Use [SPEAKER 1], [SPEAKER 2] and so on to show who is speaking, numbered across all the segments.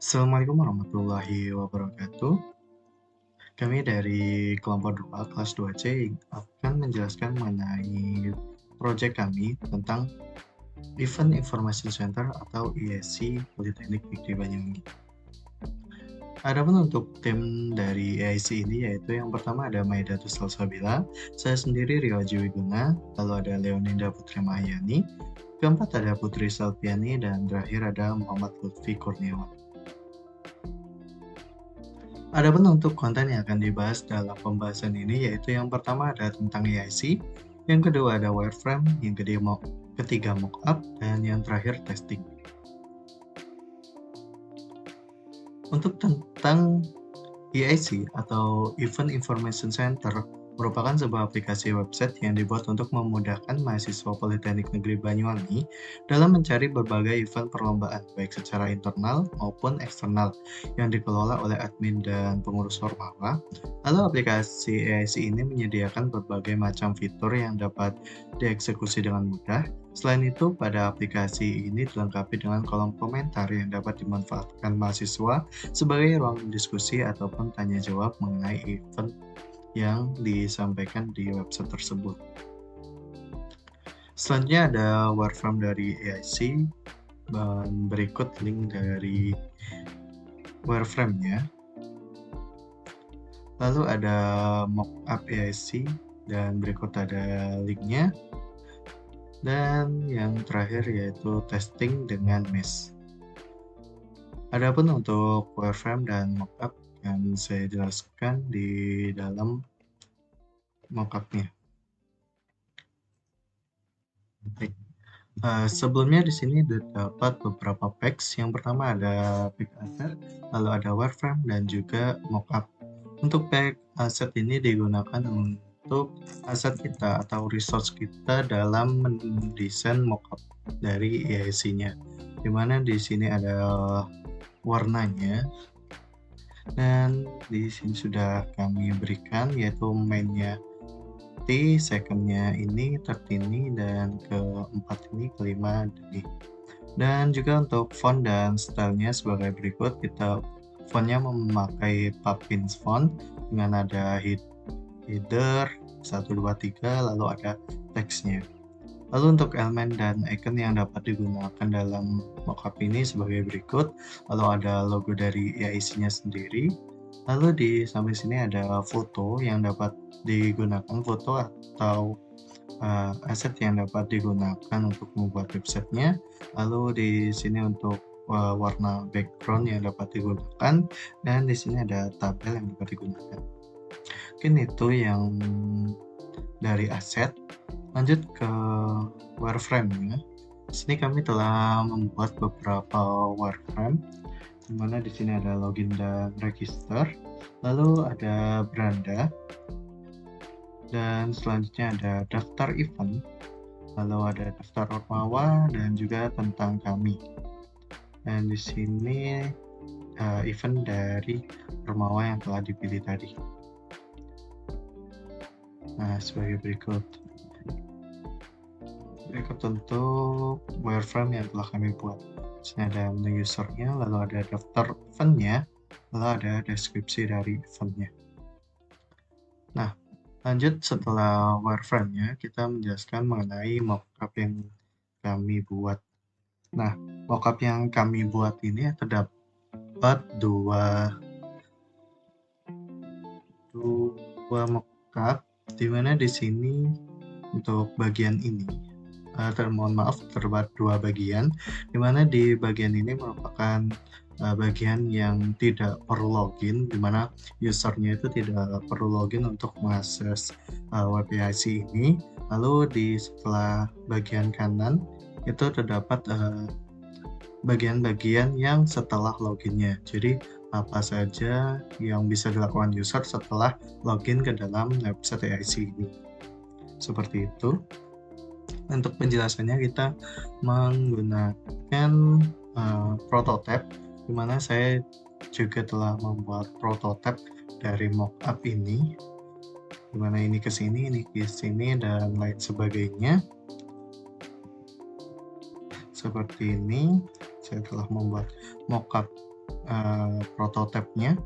[SPEAKER 1] Assalamualaikum warahmatullahi wabarakatuh. Kami dari kelompok 2 kelas 2C akan menjelaskan mengenai proyek kami tentang Event Information Center atau EIC Politeknik Negeri Banyuwangi. Adapun untuk tim dari EIC ini yaitu yang pertama ada Maidatus Salsabila, saya sendiri Rio Jiwiguna, lalu ada Leoninda Putri Mahyani, keempat ada Putri Salpiani, dan terakhir ada Muhammad Lutfi Kurniawan. Adapun untuk konten yang akan dibahas dalam pembahasan ini yaitu yang pertama ada tentang EIC, yang kedua ada wireframe, yang ketiga mockup, dan yang terakhir testing. Untuk tentang EIC atau Event Information Center merupakan sebuah aplikasi website yang dibuat untuk memudahkan mahasiswa Politeknik Negeri Banyuwangi dalam mencari berbagai event perlombaan, baik secara internal maupun eksternal, yang dikelola oleh admin dan pengurus Ormawa. Lalu aplikasi EIC ini menyediakan berbagai macam fitur yang dapat dieksekusi dengan mudah. Selain itu, pada aplikasi ini dilengkapi dengan kolom komentar yang dapat dimanfaatkan mahasiswa sebagai ruang diskusi ataupun tanya jawab mengenai event yang disampaikan di website tersebut. Selanjutnya ada wireframe dari EIC, dan berikut link dari wireframe-nya. Lalu ada mockup EIC, dan berikut ada linknya. Dan yang terakhir yaitu testing dengan mesh. Adapun untuk wireframe dan mockup yang saya jelaskan di dalam mockupnya. Sebelumnya di sini terdapat beberapa packs. Yang pertama ada pack asset, lalu ada wireframe dan juga mockup. Untuk pack asset ini digunakan untuk aset kita atau resource kita dalam mendesain mockup dari EIC-nya. Dimana di sini ada warnanya. Dan di sini sudah kami berikan yaitu mainnya T, secondnya ini, third ini, dan keempat ini, kelima ini. Dan juga untuk font dan stylenya sebagai berikut, kita fontnya memakai Papins font dengan ada header 1, 2, 3, lalu ada teksnya. Lalu untuk elemen dan icon yang dapat digunakan dalam mockup ini sebagai berikut. Lalu ada logo dari EIC-nya sendiri. Lalu di samping sini ada foto yang dapat digunakan, foto atau aset yang dapat digunakan untuk membuat websitenya. Lalu di sini untuk warna background yang dapat digunakan, dan di sini ada tabel yang dapat digunakan. Mungkin itu yang dari aset. Lanjut ke wireframe-nya. Di sini kami telah membuat beberapa wireframe, di mana di sini ada login dan register, lalu ada beranda, dan selanjutnya ada daftar event, lalu ada daftar Ormawa, dan juga tentang kami. Dan di sini event dari Ormawa yang telah dipilih tadi. Nah, sebagai berikut untuk wireframe yang telah kami buat. Di sini ada menu usernya, lalu ada daftar eventnya, lalu ada deskripsi dari eventnya. Nah, lanjut setelah wireframe-nya, kita menjelaskan mengenai mockup yang kami buat. Nah, mockup yang kami buat ini terdapat dua mockup, di mana di sini untuk bagian ini mohon maaf terdapat dua bagian, di mana di bagian ini merupakan bagian yang tidak perlu login, di mana usernya itu tidak perlu login untuk mengakses web EIC ini. Lalu di setelah bagian kanan itu terdapat bagian-bagian yang setelah loginnya. Jadi apa saja yang bisa dilakukan user setelah login ke dalam website EIC ini. Seperti itu. Untuk penjelasannya kita menggunakan prototype, di mana saya juga telah membuat prototype dari mockup ini, di mana ini ke sini, dan lain sebagainya. Seperti ini, saya telah membuat mockup prototipenya.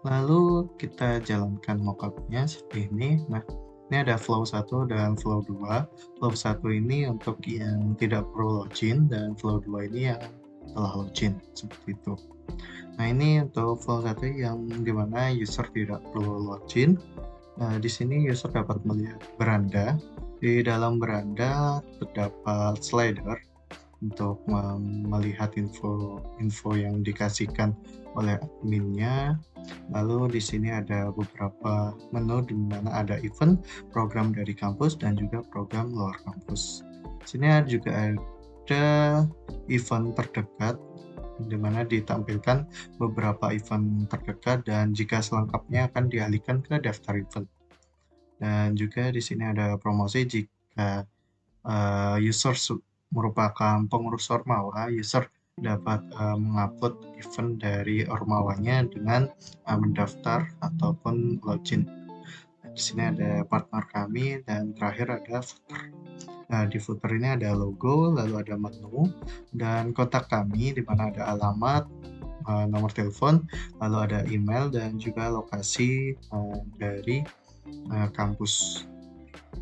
[SPEAKER 1] Lalu kita jalankan mockupnya seperti ini. Nah, ini ada flow 1 dan flow 2. Flow 1 ini untuk yang tidak perlu login dan flow 2 ini yang telah login, seperti itu. Nah, ini untuk flow 1 yang dimana user tidak perlu login. Nah, di sini user dapat melihat beranda. Di dalam beranda terdapat slider untuk melihat info yang dikasihkan oleh adminnya. Lalu di sini ada beberapa menu di mana ada event, program dari kampus, dan juga program luar kampus. Di sini juga ada event terdekat di mana ditampilkan beberapa event terdekat dan jika selengkapnya akan dialihkan ke daftar event. Dan juga di sini ada promosi jika user merupakan pengurus Ormawa, user dapat mengupload event dari Ormawanya dengan mendaftar ataupun login. Di sini ada partner kami dan terakhir ada footer. Nah, di footer ini ada logo, lalu ada menu dan kontak kami di mana ada alamat, nomor telepon, lalu ada email dan juga lokasi dari kampus.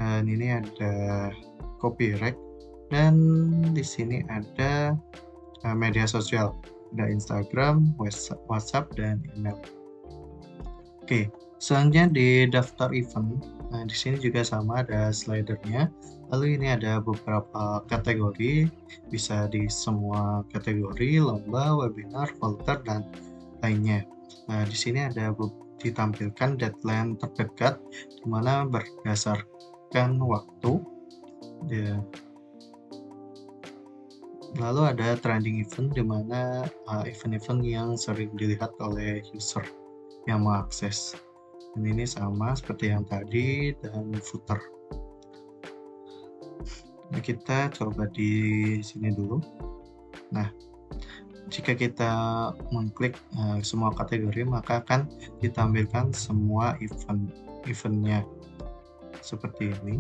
[SPEAKER 1] Dan ini ada copyright dan di sini ada media sosial, ada Instagram, WhatsApp, dan email. Oke, selanjutnya di daftar event. Nah, di sini juga sama ada slidernya. Lalu ini ada beberapa kategori, bisa di semua kategori, lomba, webinar, volunteer, dan lainnya. Nah, di sini ada ditampilkan deadline terdekat, di mana berdasarkan waktu. Ya. Lalu ada trending event di mana event-event yang sering dilihat oleh user yang mengakses. Dan ini sama seperti yang tadi dan footer. Nah, kita coba di sini dulu. Nah, jika kita mengklik semua kategori maka akan ditampilkan semua eventnya seperti ini.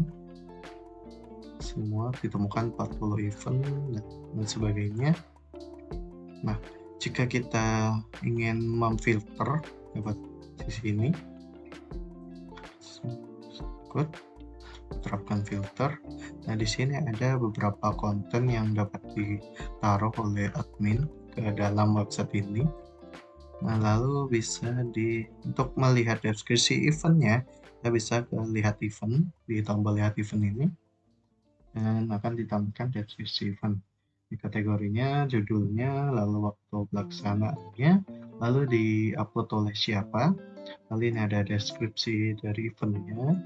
[SPEAKER 1] Semua ditemukan 40 event dan sebagainya. Nah, jika kita ingin memfilter dapat di sini, terapkan filter. Nah, di sini ada beberapa konten yang dapat ditaruh oleh admin ke dalam website ini. Nah, lalu bisa untuk melihat deskripsi eventnya, kita bisa lihat event di tombol lihat event ini. Dan akan ditampilkan deskripsi event di kategorinya, judulnya, lalu waktu pelaksanaannya, lalu diupload oleh siapa, lalu ini ada deskripsi dari eventnya,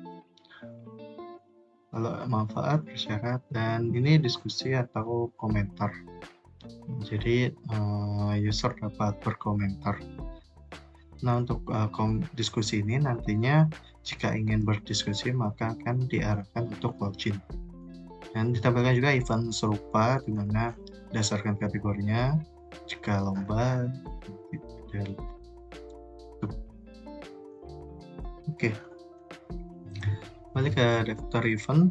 [SPEAKER 1] lalu manfaat, persyarat, dan ini diskusi atau komentar. Jadi user dapat berkomentar. Nah, untuk diskusi ini nantinya jika ingin berdiskusi maka akan diarahkan untuk login. Dan ditampilkan juga event serupa di mana berdasarkan kategorinya, jika lomba dan oke. Balik ke daftar event.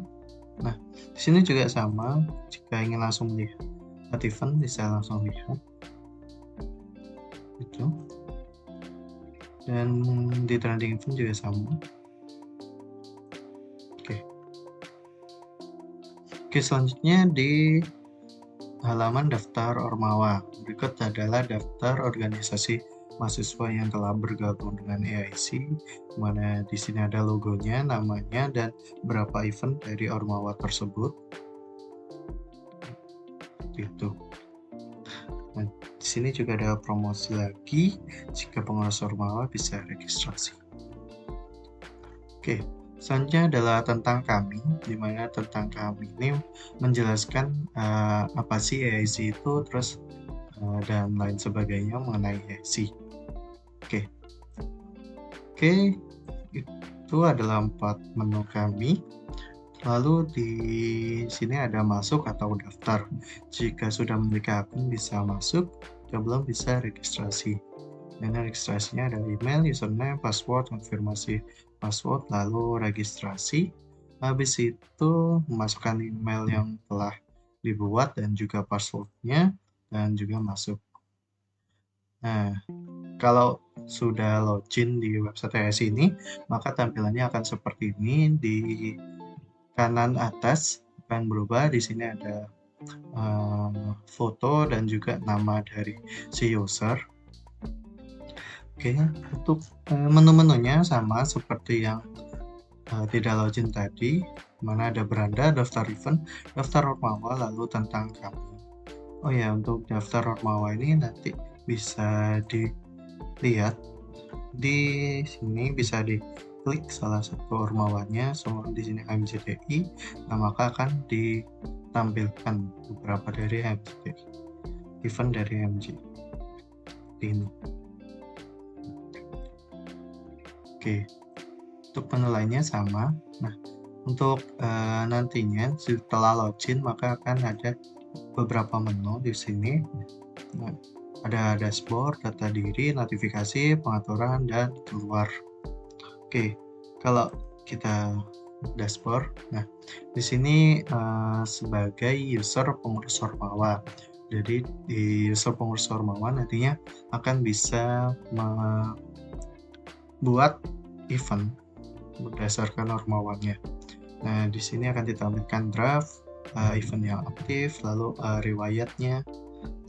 [SPEAKER 1] Nah, di sini juga sama, jika ingin langsung melihat event bisa langsung lihat. Itu. Dan di trending event juga sama. Oke, selanjutnya di halaman daftar Ormawa. Berikut adalah daftar organisasi mahasiswa yang telah bergabung dengan EIC, mana di sini ada logonya, namanya, dan berapa event dari Ormawa tersebut. Itu. Nah, di sini juga ada promosi lagi, jika pengurus Ormawa bisa registrasi. Oke. Selanjutnya adalah tentang kami, di mana tentang kami ini menjelaskan apa sih EIC itu, terus dan lain sebagainya mengenai EIC. Oke, itu adalah 4 menu kami. Lalu di sini ada masuk atau daftar. Jika sudah memiliki akun bisa masuk, jika belum bisa registrasi. Dan registrasinya ada email, username, password, konfirmasi password, lalu registrasi. Habis itu memasukkan email yang telah dibuat dan juga passwordnya, dan juga masuk. Nah, kalau sudah login di website TS ini, maka tampilannya akan seperti ini. Di kanan atas akan berubah. Di sini ada foto dan juga nama dari si user. Oke, untuk menu-menunya sama seperti yang tidak login tadi, mana ada beranda, daftar event, daftar ormawa, lalu tentang kami. Oh ya, untuk daftar ormawa ini nanti bisa dilihat di sini, bisa diklik salah satu ormawanya. Semua di sini HMJTI, nah maka akan ditampilkan beberapa dari HMJTI, event dari HMJ ini. Oke, untuk menu lainnya sama. Nah, untuk nantinya setelah login maka akan ada beberapa menu di sini. Nah, ada dashboard, data diri, notifikasi, pengaturan, dan keluar. Oke, kalau kita dashboard, nah di sini sebagai user pengurus Ormawa. Jadi di user pengurus Ormawa nantinya akan bisa membuat event berdasarkan Ormawanya. Nah, di sini akan ditampilkan draft, event yang aktif, lalu riwayatnya,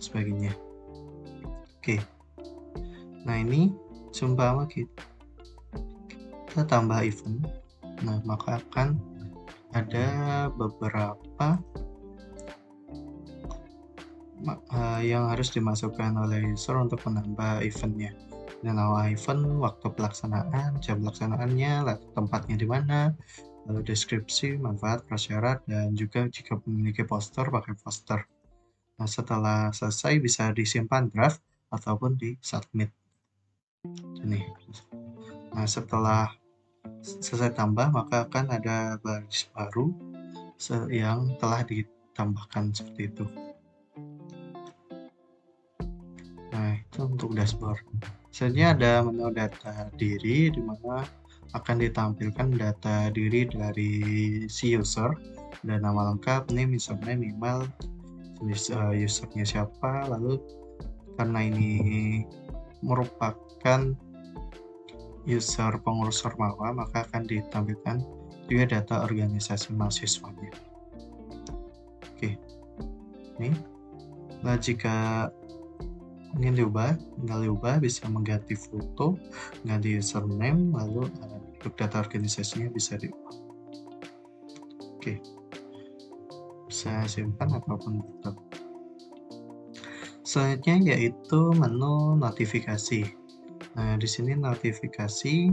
[SPEAKER 1] sebagainya. Oke, nah ini seumpama kita tambah event, nah maka akan ada beberapa yang harus dimasukkan oleh user untuk menambah eventnya. Nama event, waktu pelaksanaan, jam pelaksanaannya, tempatnya di mana, lalu deskripsi, manfaat, prasyarat, dan juga jika memiliki poster, pakai poster. Nah, setelah selesai bisa disimpan draft ataupun di submit. Ini. Nah, setelah selesai tambah maka akan ada baris baru yang telah ditambahkan seperti itu. Nah, itu untuk dashboard. Selanjutnya ada menu data diri, di mana akan ditampilkan data diri dari si user dan nama lengkap, name, username, email, jenis usernya siapa, lalu karena ini merupakan user pengurus Ormawa maka akan ditampilkan juga data organisasi mahasiswanya. Oke, ini. Nah, jika ingin tinggal diubah, bisa mengganti foto, ganti username, lalu untuk data organisasinya bisa diubah. Oke, bisa simpan ataupun tutup. Selanjutnya yaitu menu notifikasi. Nah, di sini notifikasi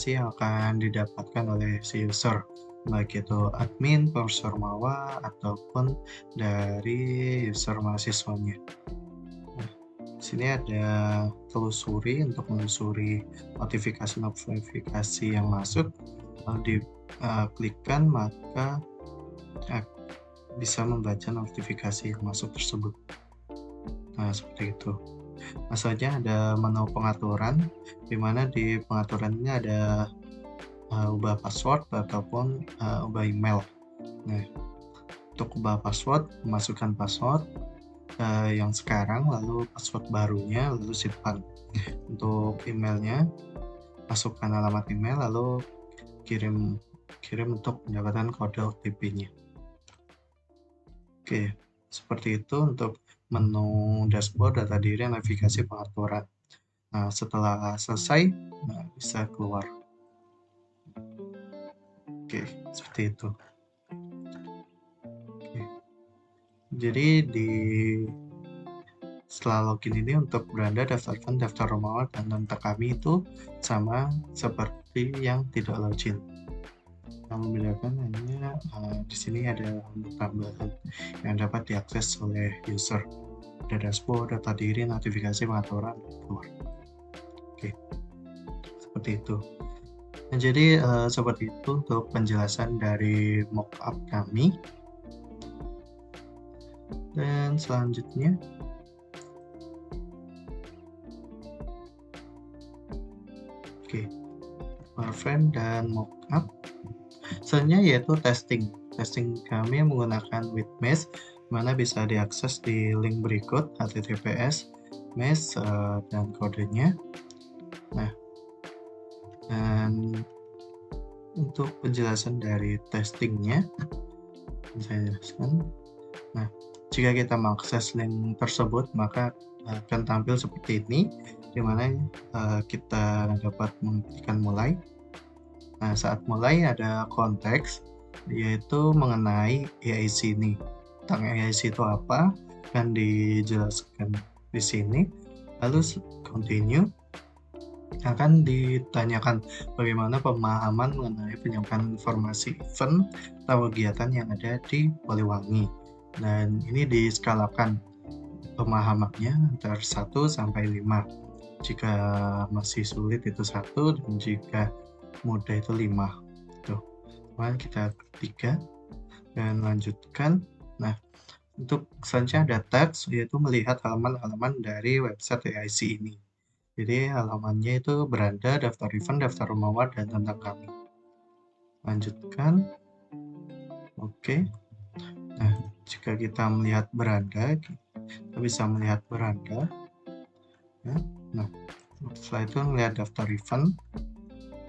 [SPEAKER 1] yang akan didapatkan oleh si user, baik itu admin, pengurus Ormawa, ataupun dari user mahasiswanya. Nah, di sini ada telusuri untuk menelusuri notifikasi yang masuk. Lalu diklikkan maka bisa membaca notifikasi yang masuk tersebut. Nah, seperti itu. Nah, selanjutnya ada menu pengaturan, di mana di pengaturan ini ada ubah password ataupun ubah email. Nah, untuk ubah password, masukkan password yang sekarang, lalu password barunya, lalu simpan. Untuk emailnya, masukkan alamat email, lalu kirim untuk mendapatkan kode OTP-nya. Oke, seperti itu untuk menu dashboard, data diri, navigasi, pengaturan. Nah, setelah selesai, bisa keluar. Oke, seperti itu. Oke. Jadi setelah login ini untuk beranda, daftar event, daftar Ormawa, dan tentang kami itu sama seperti yang tidak login. Yang membedakan hanya di sini ada tambahan yang dapat diakses oleh user. Ada dashboard, data diri, notifikasi, pengaturan, keluar. Oke, seperti itu. Nah, jadi seperti itu untuk penjelasan dari mockup kami. Dan selanjutnya, oke, wireframe dan mockup. Selanjutnya yaitu testing. Testing kami menggunakan Witmesh, mana bisa diakses di link berikut https mesh dan kodenya. Nah, dan untuk penjelasan dari testingnya saya jelaskan. Nah, jika kita mengakses link tersebut, maka akan tampil seperti ini, di mana kita dapat mengklikkan mulai. Nah, saat mulai ada konteks, yaitu mengenai AIC ini. Tentang AIC itu apa, akan dijelaskan di sini. Lalu continue, akan ditanyakan bagaimana pemahaman mengenai penyampaian informasi event atau kegiatan yang ada di Poliwangi. Dan ini diskalakan pemahamannya antara 1 sampai 5. Jika masih sulit itu 1, dan jika mudah itu 5. Tuh. Kemudian kita klik 3 dan lanjutkan. Nah, untuk selanjutnya ada teks, yaitu melihat halaman-halaman dari website AIC ini. Jadi halamannya itu beranda, daftar event, daftar rumawa, dan tentang kami. Lanjutkan. Oke. Nah, jika kita melihat beranda, kita bisa melihat beranda. Ya. Nah, setelah itu melihat daftar event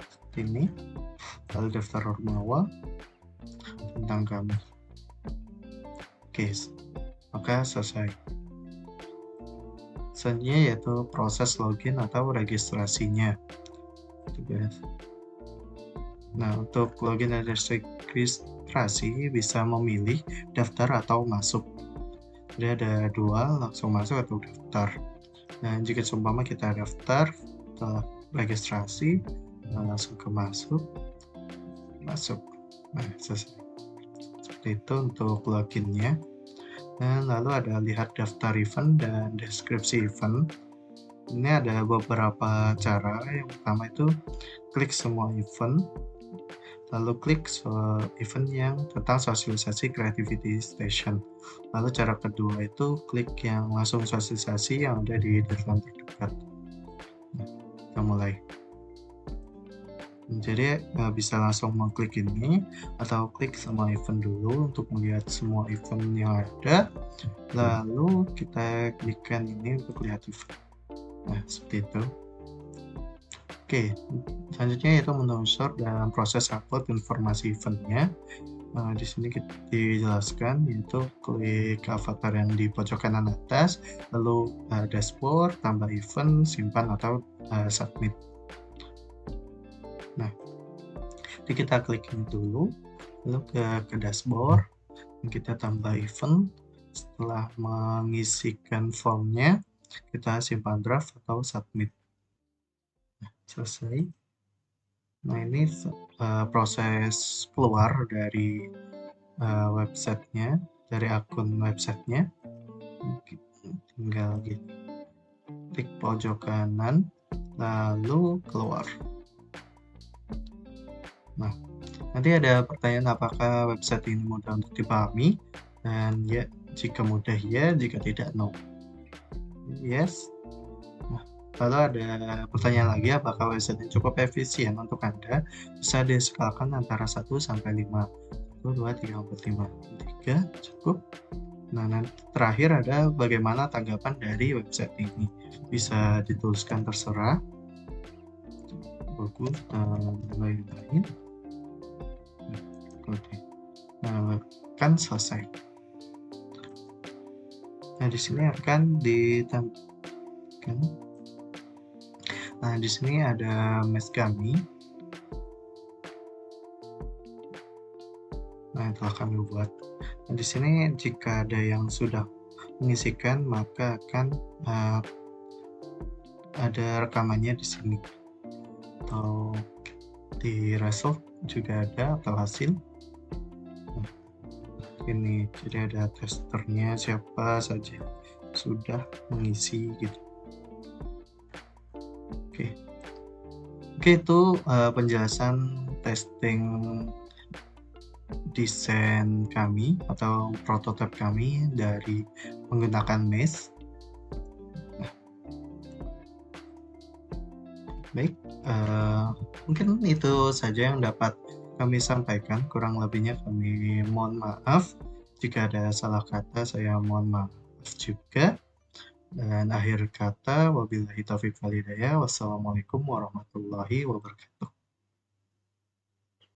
[SPEAKER 1] seperti ini, lalu daftar rumawa, tentang kami. Oke, maka selesai. Selanjutnya yaitu proses login atau registrasinya. Nah, untuk login dan registrasi bisa memilih daftar atau masuk. Jadi ada 2, langsung masuk atau daftar. Dan jika seumpama kita daftar, setelah registrasi, langsung ke masuk. Nah, selesai. Seperti itu untuk loginnya. Dan lalu ada lihat daftar event dan deskripsi event. Ini ada beberapa cara. Yang pertama itu klik semua event, lalu klik event yang tentang sosialisasi Creativity Station. Lalu cara kedua itu klik yang langsung sosialisasi yang ada di deadline terdekat. Nah, kita mulai. Jadi bisa langsung mengklik ini atau klik semua event dulu untuk melihat semua event yang ada, lalu kita klikkan ini untuk lihat event. Nah, seperti itu. Oke, selanjutnya yaitu menelusur dalam proses upload informasi eventnya. Di sini kita dijelaskan, yaitu klik avatar yang di pojok kanan atas, lalu dashboard, tambah event, simpan atau submit. Nah, jadi kita klik ini dulu, lalu ke dashboard, dan kita tambah event. Setelah mengisikan formnya, kita simpan draft atau submit. Nah, selesai. Nah, ini proses keluar dari websitenya, dari akun websitenya. Tinggal gitu, klik pojok kanan, lalu keluar. Nah, nanti ada pertanyaan apakah website ini mudah untuk dipahami, dan ya, jika mudah ya, jika tidak no. Yes. Nah, lalu ada pertanyaan lagi, apakah website ini cukup efisien untuk Anda? Bisa diskalakan antara 1 sampai 5. 1, 2, 3, 4, 5. 3 cukup. Nah, nanti terakhir ada bagaimana tanggapan dari website ini. Bisa dituliskan terserah. Bagus, dan lain-lain. Nah, kan selesai. Nah, di sini akan ditampilkan. Nah, di sini ada mesh kami. Nah, telah kami buat. Nah, di sini jika ada yang sudah mengisikan, maka akan ada rekamannya di sini. Atau di result juga ada, atau hasil. Ini jadi ada testernya siapa saja sudah mengisi gitu. Oke, itu penjelasan testing desain kami atau prototipe kami dari menggunakan mesh. Nah, baik, mungkin itu saja yang dapat kami sampaikan. Kurang lebihnya kami mohon maaf. Jika ada salah kata, saya mohon maaf juga. Dan akhir kata, wabillahi taufiq wal hidayah. Wassalamualaikum warahmatullahi wabarakatuh.